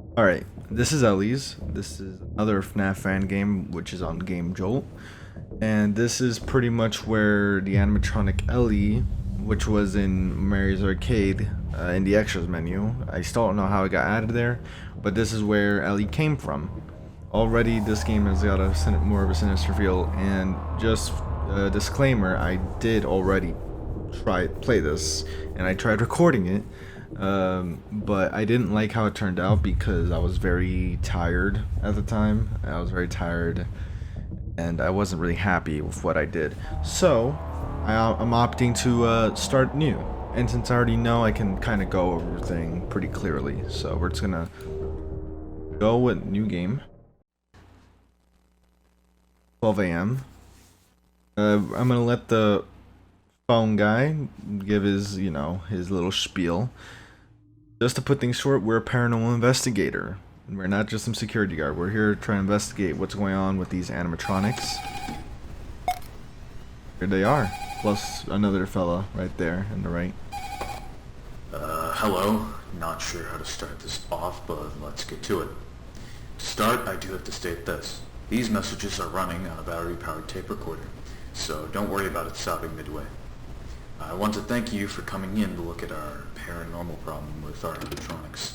Alright, this is ELLIE'S. This is another FNAF fan game, which is on Game Jolt. And this is pretty much where the animatronic Ellie, which was in Mary's Arcade, in the extras menu. I still don't know how it got added there, but this is where Ellie came from. Already, this game has got a more of a sinister feel, and just a disclaimer, I did already play this, and I tried recording it. But I didn't like how it turned out because I was very tired at the time. I was very tired and I wasn't really happy with what I did. So I'm opting to start new. And since I already know, I can kind of go over everything pretty clearly. So we're just gonna go with new game. 12 a.m. I'm gonna let the phone guy give his, his little spiel. Just to put things short, we're a paranormal investigator. And we're not just some security guard. We're here to try and investigate what's going on with these animatronics. Here they are. Plus another fella right there in the right. Hello. Not sure how to start this off, but let's get to it. To start, I do have to state this. These messages are running on a battery-powered tape recorder, so don't worry about it stopping midway. I want to thank you for coming in to look at our paranormal problem with our animatronics.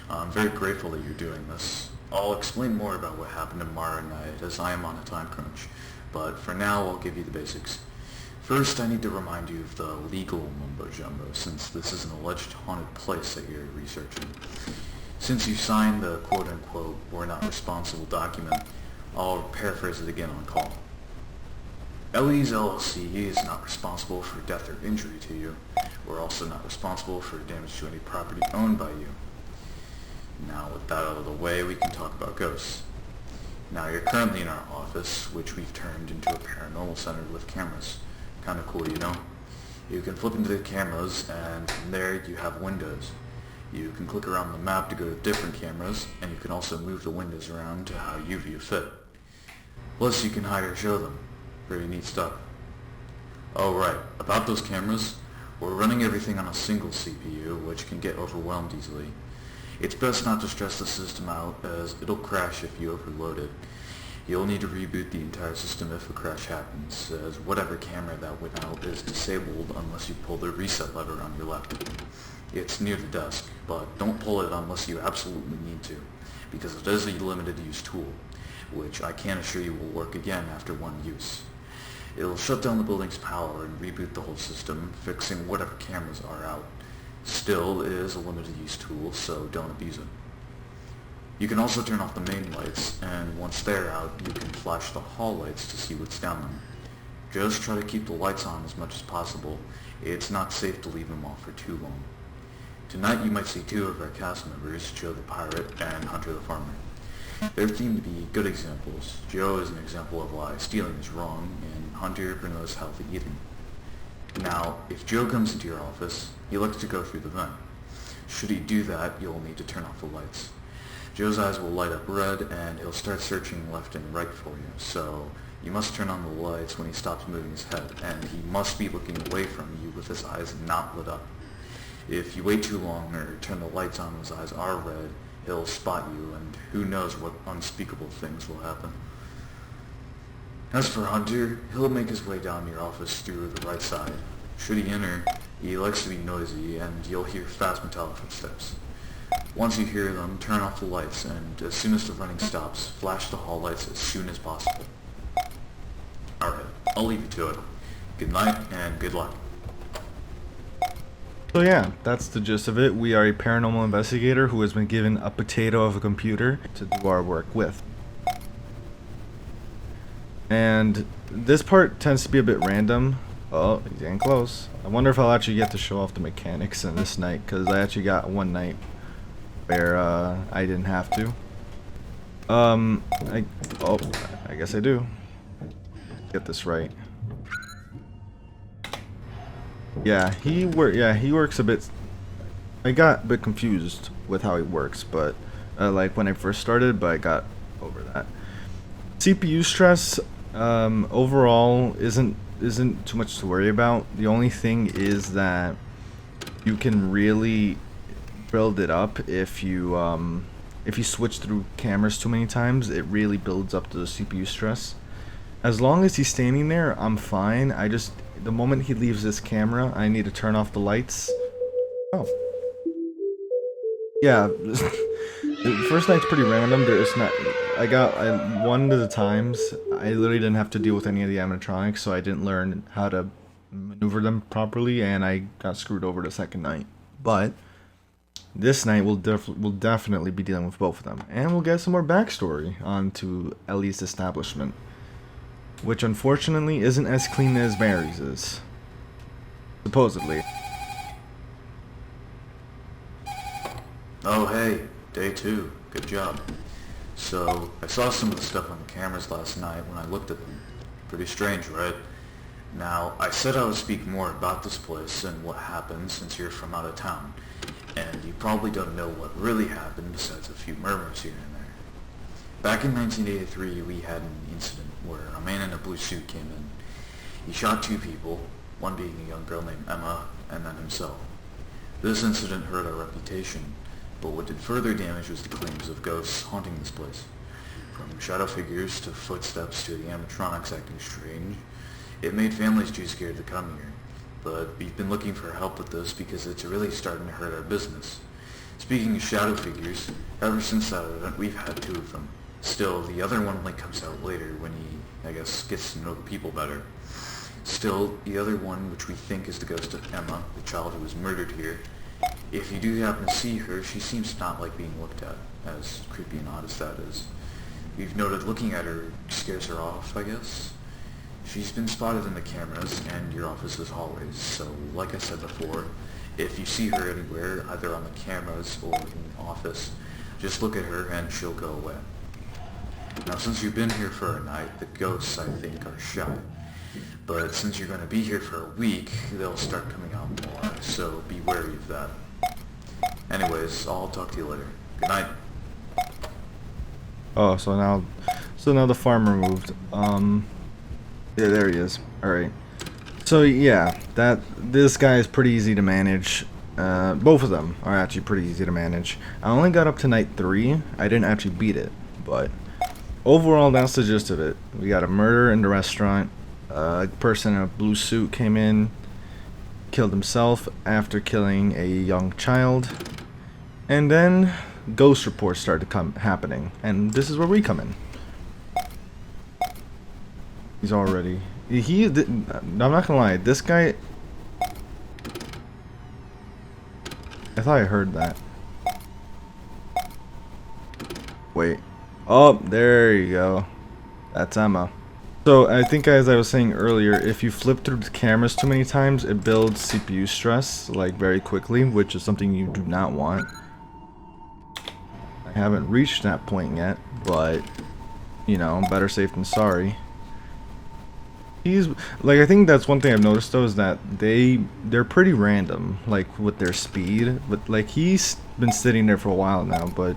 I'm very grateful that you're doing this. I'll explain more about what happened tomorrow night as I am on a time crunch, but for now I'll give you the basics. First, I need to remind you of the legal mumbo-jumbo, since this is an alleged haunted place that you're researching. Since you signed the quote-unquote "we're not responsible" document, I'll paraphrase it again on call. ELLIE'S LLC is not responsible for death or injury to you. We're also not responsible for damage to any property owned by you. Now, with that out of the way, we can talk about ghosts. Now, you're currently in our office, which we've turned into a paranormal center with cameras. Kinda cool, you know? You can flip into the cameras, and from there you have windows. You can click around the map to go to different cameras, and you can also move the windows around to how you view fit. Plus, you can hide or show them. Pretty neat stuff. Oh right, about those cameras, we're running everything on a single CPU, which can get overwhelmed easily. It's best not to stress the system out, as it'll crash if you overload it. You'll need to reboot the entire system if a crash happens, as whatever camera that went out is disabled unless you pull the reset lever on your left. It's near the desk, but don't pull it unless you absolutely need to, because it is a limited use tool, which I can assure you will work again after one use. It'll shut down the building's power and reboot the whole system, fixing whatever cameras are out. Still, it is a limited use tool, so don't abuse it. You can also turn off the main lights, and once they're out, you can flash the hall lights to see what's down them. Just try to keep the lights on as much as possible. It's not safe to leave them off for too long. Tonight you might see two of our cast members, Joe the Pirate and Hunter the Farmer. They're themed to be good examples. Joe is an example of why stealing is wrong, and Hunter promotes healthy eating. Now, if Joe comes into your office, he likes to go through the vent. Should he do that, you'll need to turn off the lights. Joe's eyes will light up red, and he'll start searching left and right for you, so you must turn on the lights when he stops moving his head, and he must be looking away from you with his eyes not lit up. If you wait too long or turn the lights on when his eyes are red, he'll spot you, and who knows what unspeakable things will happen. As for Hunter, he'll make his way down your office through the right side. Should he enter, he likes to be noisy, and you'll hear fast metallic footsteps. Once you hear them, turn off the lights, and as soon as the running stops, flash the hall lights as soon as possible. Alright, I'll leave you to it. Good night, and good luck. So yeah, that's the gist of it. We are a paranormal investigator who has been given a potato of a computer to do our work with. And this part tends to be a bit random. Oh, he's getting close. I wonder if I'll actually get to show off the mechanics in this night, because I actually got one night where I didn't have to. I guess I do. Get this right. Yeah, he works a bit. I got a bit confused with how he works, but like when I first started, but I got over that. CPU stress overall isn't too much to worry about. The only thing is that you can really build it up if you if you switch through cameras too many times, it really builds up the CPU stress. As long as he's standing there, I'm fine. The moment he leaves this camera, I need to turn off the lights. Oh. Yeah, the first night's pretty random. There's not. One of the times I literally didn't have to deal with any of the animatronics, so I didn't learn how to maneuver them properly, and I got screwed over the second night. But this night we'll definitely be dealing with both of them, and we'll get some more backstory onto Ellie's establishment, which unfortunately isn't as clean as Mary's is, supposedly. Oh hey, day 2. Good job. So, I saw some of the stuff on the cameras last night when I looked at them. Pretty strange, right? Now, I said I would speak more about this place and what happened since you're from out of town, and you probably don't know what really happened besides a few murmurs here and there. Back in 1983, we had an incident where a man in a blue suit came in. He shot 2 people, one being a young girl named Emma, and then himself. This incident hurt our reputation, but what did further damage was the claims of ghosts haunting this place. From shadow figures to footsteps to the animatronics acting strange, it made families too scared to come here. But we've been looking for help with this because it's really starting to hurt our business. Speaking of shadow figures, ever since that event we've had 2 of them. Still, the other one only comes out later when he, I guess, gets to know the people better. Still, the other one, which we think is the ghost of Emma, the child who was murdered here, if you do happen to see her, she seems not like being looked at, as creepy and odd as that is. We've noted looking at her scares her off, I guess. She's been spotted in the cameras and your office's hallways, so like I said before, if you see her anywhere, either on the cameras or in the office, just look at her and she'll go away. Now since you've been here for a night, the ghosts, I think, are shy. But since you're going to be here for a week, they'll start coming out more, so be wary of that. Anyways, I'll talk to you later. Good night. Oh, so now the farmer moved. Yeah, there he is. Alright. So yeah, this guy is pretty easy to manage. Both of them are actually pretty easy to manage. I only got up to night 3. I didn't actually beat it, but overall that's the gist of it. We got a murder in the restaurant. A person in a blue suit came in, killed himself after killing a young child, and then ghost reports started happening, and this is where we come in. He's already... I'm not gonna lie, this guy... I thought I heard that. Wait. Oh, there you go. That's Emma. So, I think as I was saying earlier, if you flip through the cameras too many times, it builds CPU stress, like, very quickly, which is something you do not want. I haven't reached that point yet, but, you know, better safe than sorry. I think that's one thing I've noticed, though, is that they're pretty random, like, with their speed. But, like, he's been sitting there for a while now, but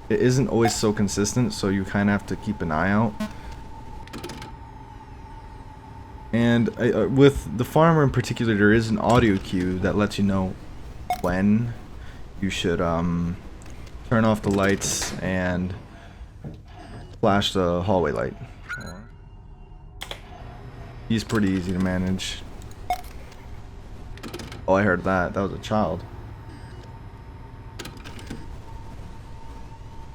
it isn't always so consistent, so you kind of have to keep an eye out. And with the farmer in particular, there is an audio cue that lets you know when you should turn off the lights and flash the hallway light. He's pretty easy to manage. Oh, I heard that. That was a child.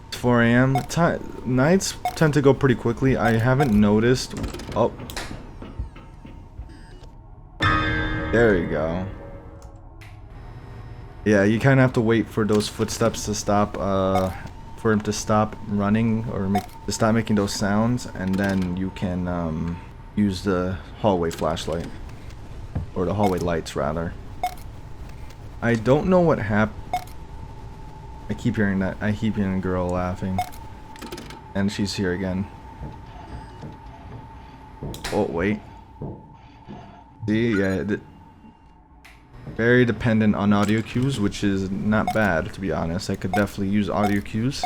It's 4 a.m. Nights tend to go pretty quickly. I haven't noticed... Oh. There you go. Yeah, you kind of have to wait for those footsteps to stop, for him to stop running or to stop making those sounds, and then you can use the hallway flashlight, or the hallway lights rather. I don't know what happened. I keep hearing that. I keep hearing a girl laughing, and she's here again. Oh wait. See, yeah. Very dependent on audio cues, which is not bad, to be honest. I could definitely use audio cues.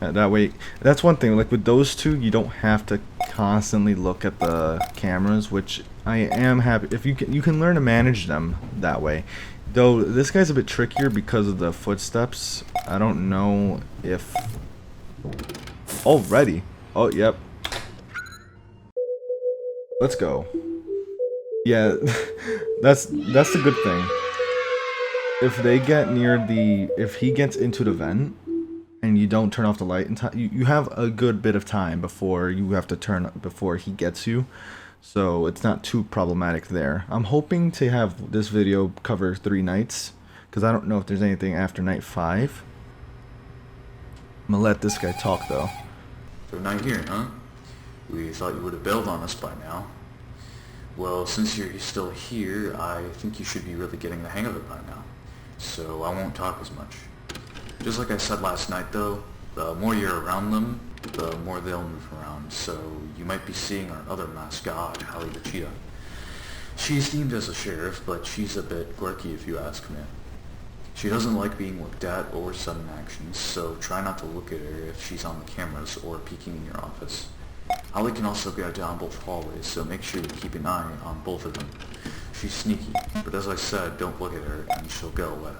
That way, that's one thing. Like with those two, you don't have to constantly look at the cameras, which I am happy. If you can learn to manage them that way. Though this guy's a bit trickier because of the footsteps. I don't know if... Already? Oh, yep. Let's go. Yeah, that's the good thing. If they get near the... If he gets into the vent, and you don't turn off the light in time, you have a good bit of time before you have to turn... Before he gets you. So it's not too problematic there. I'm hoping to have this video cover 3 nights, because I don't know if there's anything after night 5. I'm gonna let this guy talk though. So night here, huh? We thought you would have bailed on us by now. Well, since you're still here, I think you should be really getting the hang of it by now. So I won't talk as much. Just like I said last night though, the more you're around them, the more they'll move around, so you might be seeing our other mascot, Hallie the cheetah. She's deemed as a sheriff, but she's a bit quirky if you ask me. She doesn't like being looked at or sudden actions, so try not to look at her if she's on the cameras or peeking in your office. Hallie can also go down both hallways, so make sure you keep an eye on both of them. She's sneaky, but as I said, don't look at her and she'll go away.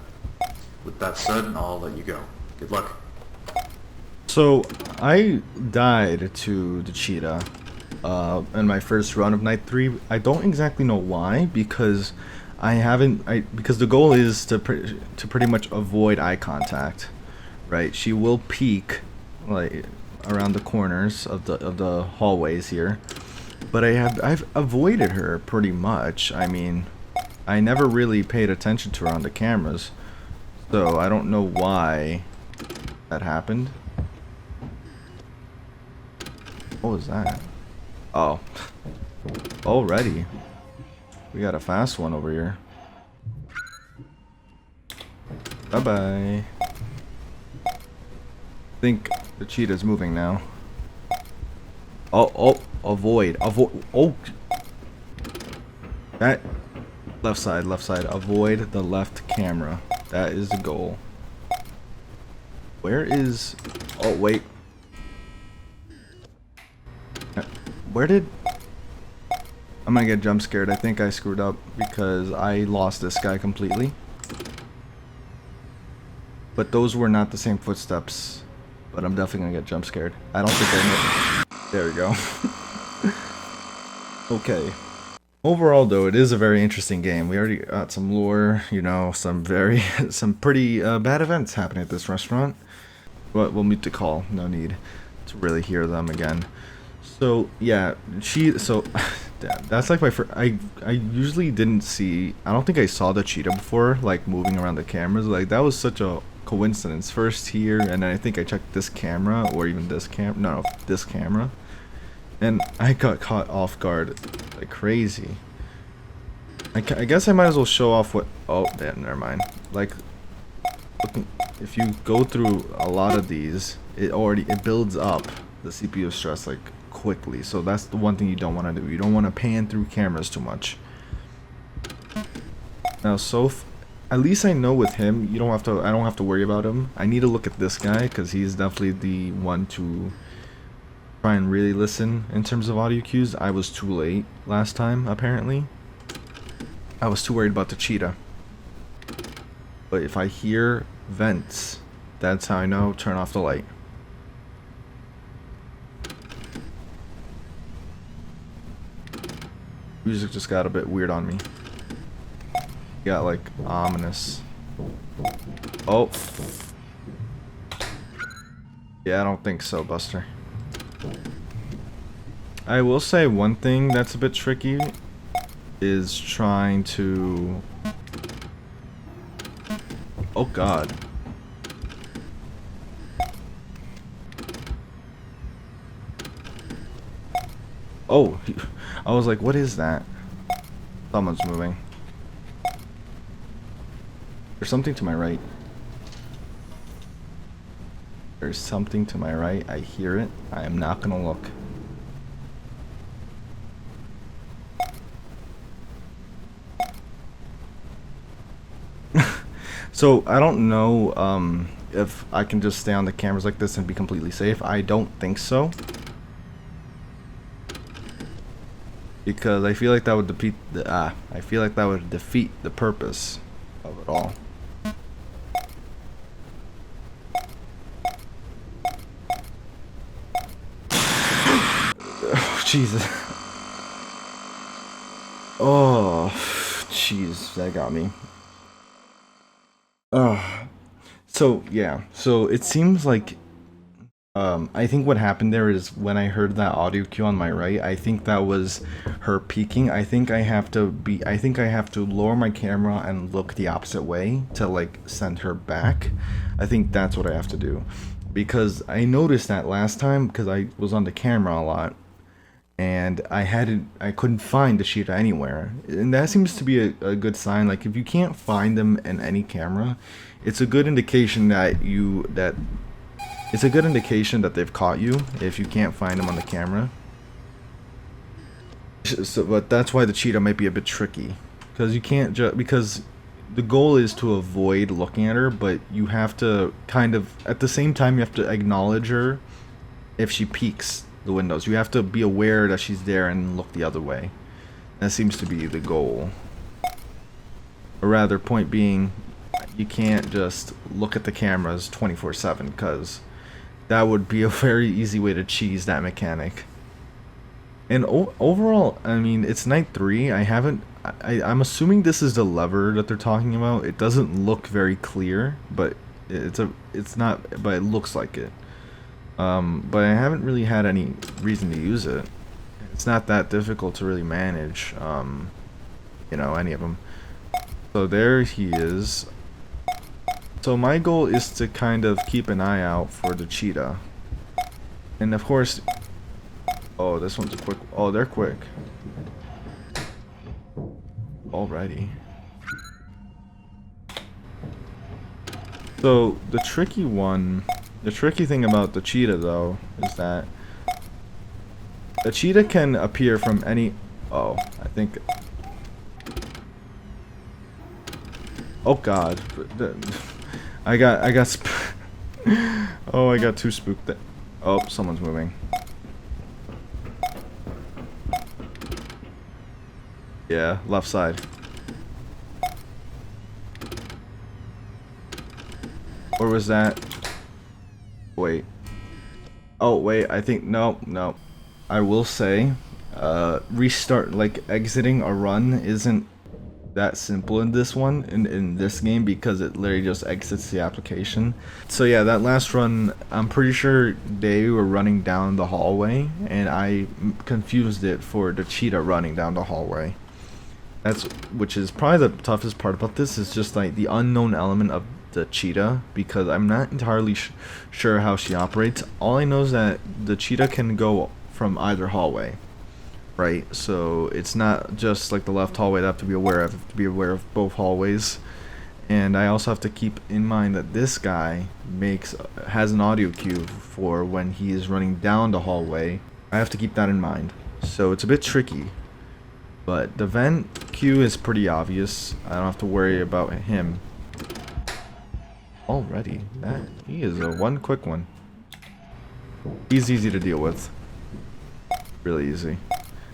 With that said, I'll let you go. Good luck. So I died to the cheetah in my first run of night 3. I don't exactly know why, because because the goal is to pretty much avoid eye contact, right? She will peek like around the corners of the hallways here, but I've avoided her pretty much. I mean, I never really paid attention to her on the cameras, so I don't know why that happened. What was that? Oh. Already. We got a fast one over here. Bye-bye. I think the cheetah's moving now. Oh, avoid. Oh. That. Left side. Avoid the left camera. That is the goal. Where is... Oh, wait. Where did... I'm gonna get jump scared. I think I screwed up because I lost this guy completely. But those were not the same footsteps. But I'm definitely gonna get jump scared. I don't think I know. There we go. Okay. Overall though, it is a very interesting game. We already got some lore, you know, some pretty bad events happening at this restaurant. But we'll mute the call. No need to really hear them again. So yeah, that's like my first. I usually didn't see. I don't think I saw the cheetah before, like moving around the cameras. Like that was such a coincidence. First here, and then I think I checked this camera or even this this camera, and I got caught off guard like crazy. I guess I might as well show off what. Oh, damn, never mind. Like, if you go through a lot of these, it builds up the CPU stress like quickly, so that's the one thing you don't want to do. You don't want to pan through cameras too much. Now, at least I know with him, I don't have to worry about him. I need to look at this guy because he's definitely the one to try and really listen in terms of audio cues. I was too late last time, apparently. I was too worried about the cheetah. But if I hear vents, that's how I know turn off the light. Music just got a bit weird on me. Got like ominous. Oh. Yeah, I don't think so, Buster. I will say one thing that's a bit tricky is trying to... Oh god. Oh, I was like, what is that? Someone's moving. There's something to my right. There's something to my right. I hear it. I am not gonna look. So, I don't know if I can just stay on the cameras like this and be completely safe. I don't think so. Because I feel like that would defeat the purpose at all. Oh, Jesus. Oh, jeez, that got me. So yeah, so it seems like I think what happened there is when I heard that audio cue on my right, I think that was her peeking. I think I have to lower my camera and look the opposite way to like send her back. I think that's what I have to do. Because I noticed that last time because I was on the camera a lot and I couldn't find the cheetah anywhere. And that seems to be a good sign. Like if you can't find them in any camera, it's a good indication that it's a good indication that they've caught you if you can't find them on the camera. So, but that's why the cheetah might be a bit tricky, because you can't because the goal is to avoid looking at her, but you have to kind of at the same time you have to acknowledge her if she peeks the windows. You have to be aware that she's there and look the other way. That seems to be the goal. Or rather, point being, you can't just look at the cameras 24/7 because that would be a very easy way to cheese that mechanic. And overall, I mean, it's night 3. I'm assuming this is the lever that they're talking about. It doesn't look very clear, but it's not, but it looks like it. But I haven't really had any reason to use it. It's not that difficult to really manage, you know, any of them. So there he is. So my goal is to kind of keep an eye out for the cheetah. And of course, oh, this one's a quick, oh, they're quick. Alrighty. So the tricky thing about the cheetah though, is that the cheetah can appear from any, oh, I think, oh god. I got oh, I got too spooked. Oh, someone's moving. Yeah, left side. Or was that? Wait. Oh, wait, I think, no. I will say, restart, like, exiting a run isn't that simple in this one, in this game, because it literally just exits the application. So yeah, that last run, I'm pretty sure they were running down the hallway, and I confused it for the cheetah running down the hallway. Which is probably the toughest part about this, is just like the unknown element of the cheetah, because I'm not entirely sure how she operates. All I know is that the cheetah can go from either hallway. Right, so it's not just like the left hallway that I have to be aware of. I have to be aware of both hallways. And I also have to keep in mind that this guy has an audio cue for when he is running down the hallway. I have to keep that in mind. So it's a bit tricky. But the vent cue is pretty obvious. I don't have to worry about him. Already, he is one quick one. He's easy to deal with. Really easy.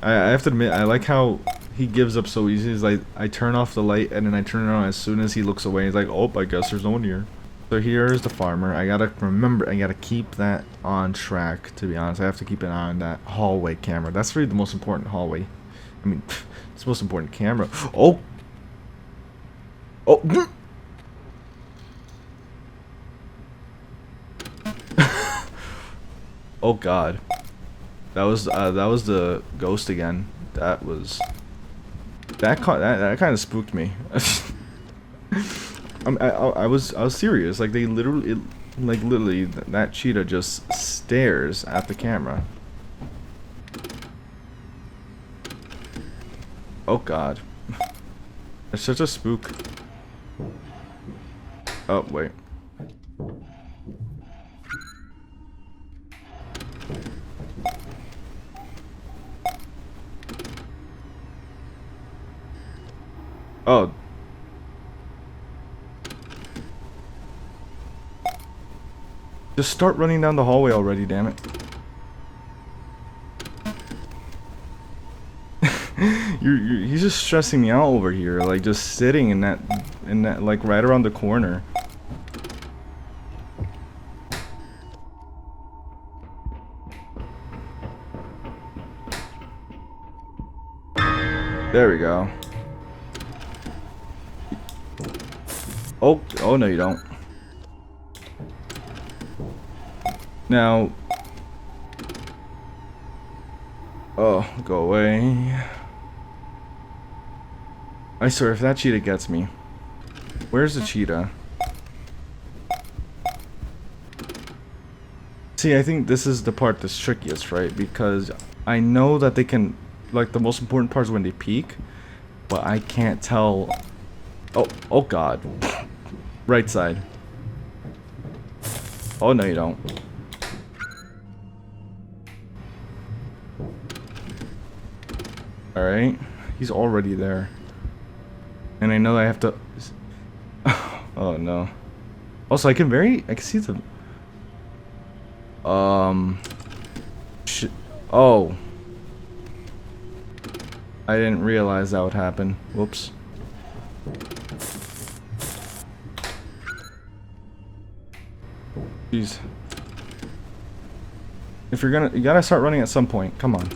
I have to admit, I like how he gives up so easy. It's like, I turn off the light and then I turn it on as soon as he looks away. He's like, oh, I guess there's no one here. So here's the farmer. I gotta remember, I gotta keep that on track, to be honest. I have to keep an eye on that hallway camera. That's really the most important hallway. I mean, it's the most important camera. Oh! Oh! Oh god. That was the ghost again. That kind of spooked me. I was serious. Like they literally that cheetah just stares at the camera. Oh god. It's such a spook. Oh wait. Oh. Just start running down the hallway already, damn it. He's just stressing me out over here, like just sitting in in that, like right around the corner. There we go. Oh no you don't. Now, oh, go away. I swear, if that cheetah gets me. Where's the cheetah? See, I think this is the part that's trickiest, right? Because I know that they can, like, the most important part is when they peek, but I can't tell. Oh god. Right side. Oh no you don't. Alright. He's already there. And I know I have to... Oh no. Also, I can see the... Oh. I didn't realize that would happen. Whoops. Jeez. If you're gonna... You gotta start running at some point. Come on.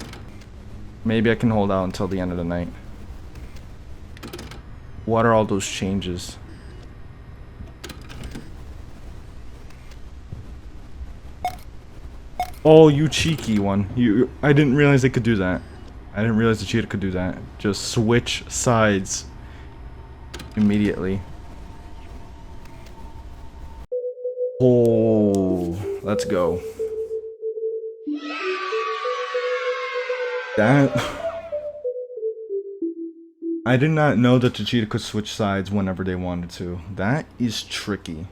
Maybe I can hold out until the end of the night. What are all those changes? Oh, you cheeky one. I didn't realize they could do that. I didn't realize the cheetah could do that. Just switch sides immediately. Oh, let's go. That... I did not know that the cheetah could switch sides whenever they wanted to. That is tricky.